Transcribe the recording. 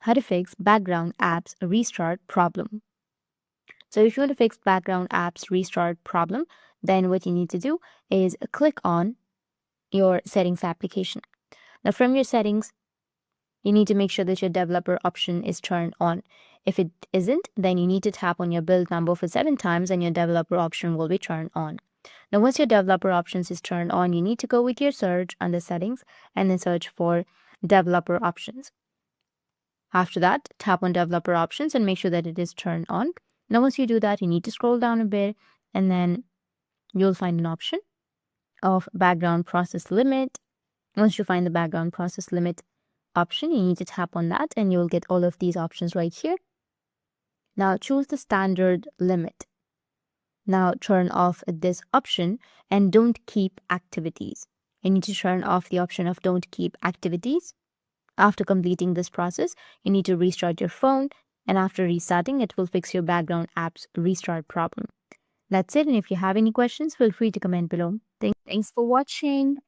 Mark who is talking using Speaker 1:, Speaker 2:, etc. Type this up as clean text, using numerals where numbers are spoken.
Speaker 1: how to fix background apps restart problem. So if you want to fix background apps restart problem, then what you need to do is click on your settings application. Now from your settings, you need to make sure that your developer option is turned on. If it isn't, then you need to tap on your build number for 7 times and your developer option will be turned on. Now, once your developer options is turned on, you need to go with your search under settings and then search for developer options. After that, tap on developer options and make sure that it is turned on. Now, once you do that, you need to scroll down a bit and then you'll find an option of background process limit. Once you find the background process limit option, you need to tap on that and you'll get all of these options right here. Now choose the standard limit. Now turn off this option and don't keep activities. You need to turn off the option of don't keep activities. After completing this process, you need to restart your phone, and after restarting, it will fix your background apps restart problem. That's it, and if you have any questions, feel free to comment below. Thanks for watching.